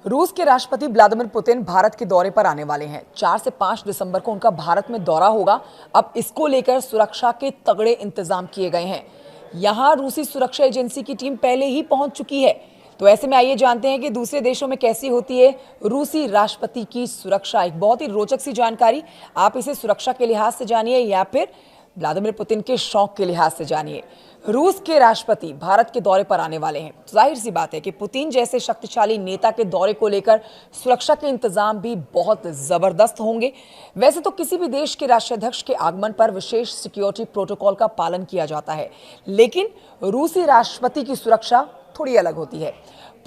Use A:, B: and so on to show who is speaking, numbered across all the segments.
A: रूस के राष्ट्रपति व्लादिमीर पुतिन भारत के दौरे पर आने वाले हैं। 4 से 5 दिसंबर को उनका भारत में दौरा होगा। अब इसको लेकर सुरक्षा के तगड़े इंतजाम किए गए हैं। यहां रूसी सुरक्षा एजेंसी की टीम पहले ही पहुंच चुकी है। तो ऐसे में आइए जानते हैं कि दूसरे देशों में कैसी होती है रूसी राष्ट्रपति की सुरक्षा। एक बहुत ही रोचक सी जानकारी, आप इसे सुरक्षा के लिहाज से जानिए या फिर व्लादिमीर पुतिन के शौक के लिहाज से जानिए। रूस के राष्ट्रपति भारत के दौरे पर आने वाले हैं। जाहिर सी बात है कि पुतिन जैसे शक्तिशाली नेता के दौरे को लेकर सुरक्षा के इंतजाम भी बहुत जबरदस्त होंगे। वैसे तो किसी भी देश के राष्ट्राध्यक्ष के आगमन पर विशेष सिक्योरिटी प्रोटोकॉल का पालन किया जाता है, लेकिन रूसी राष्ट्रपति की सुरक्षा थोड़ी अलग होती है।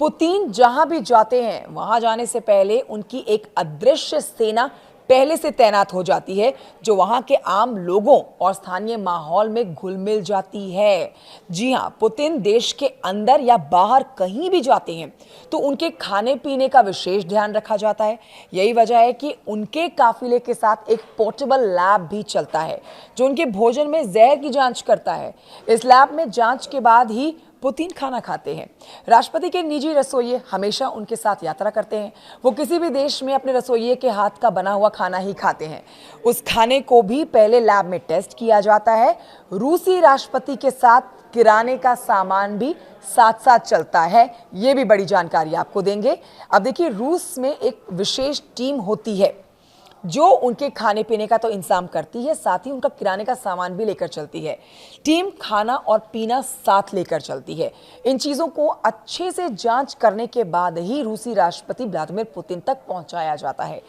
A: पुतिन जहां भी जाते हैं वहां जाने से पहले उनकी एक अदृश्य सेना पहले से तैनात हो जाती है, जो वहां के आम लोगों और स्थानीय माहौल में घुल मिल जाती है। जी हां, पुतिन देश के अंदर या बाहर कहीं भी जाते हैं तो उनके खाने पीने का विशेष ध्यान रखा जाता है। यही वजह है कि उनके काफिले के साथ एक पोर्टेबल लैब भी चलता है, जो उनके भोजन में जहर की जांच करता है। इस लैब में जांच के बाद ही पुतिन खाना खाते हैं। राष्ट्रपति के निजी रसोइये हमेशा उनके साथ यात्रा करते हैं। वो किसी भी देश में अपने रसोइये के हाथ का बना हुआ खाना ही खाते हैं। उस खाने को भी पहले लैब में टेस्ट किया जाता है। रूसी राष्ट्रपति के साथ किराने का सामान भी साथ साथ चलता है। ये भी बड़ी जानकारी आपको देंगे। अब देखिए, रूस में एक विशेष टीम होती है जो उनके खाने पीने का तो इंतजाम करती है, साथ ही उनका किराने का सामान भी लेकर चलती है। टीम खाना और पीना साथ लेकर चलती है। इन चीजों को अच्छे से जांच करने के बाद ही रूसी राष्ट्रपति व्लादिमीर पुतिन तक पहुंचाया जाता है।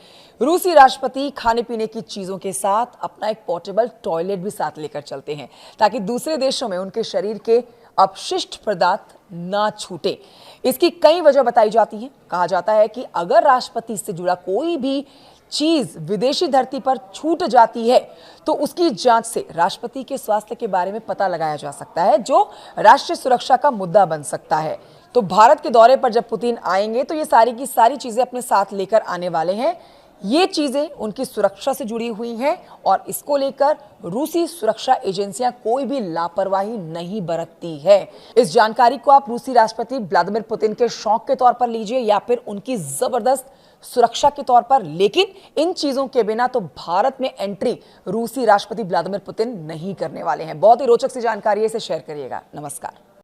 A: रूसी राष्ट्रपति खाने पीने की चीजों के साथ अपना एक पोर्टेबल टॉयलेट भी साथ लेकर चलते हैं, ताकि दूसरे देशों में उनके शरीर के अपशिष्ट पदार्थ ना छूटे। इसकी कई वजह बताई जाती है। कहा जाता है कि अगर राष्ट्रपति से जुड़ा कोई भी चीज विदेशी धरती पर छूट जाती है तो उसकी जांच से राष्ट्रपति के स्वास्थ्य के बारे में पता लगाया जा सकता है, जो राष्ट्रीय सुरक्षा का मुद्दा बन सकता है। तो भारत के दौरे पर जब पुतिन आएंगे तो ये सारी की सारी चीजें अपने साथ लेकर आने वाले हैं। ये चीजें उनकी सुरक्षा से जुड़ी हुई हैं और इसको लेकर रूसी सुरक्षा एजेंसियां कोई भी लापरवाही नहीं बरतती है। इस जानकारी को आप रूसी राष्ट्रपति व्लादिमीर पुतिन के शौक के तौर पर लीजिए या फिर उनकी जबरदस्त सुरक्षा के तौर पर, लेकिन इन चीजों के बिना तो भारत में एंट्री रूसी राष्ट्रपति व्लादिमीर पुतिन नहीं करने वाले हैं। बहुत ही रोचक सी जानकारी है, इसे शेयर करिएगा। नमस्कार।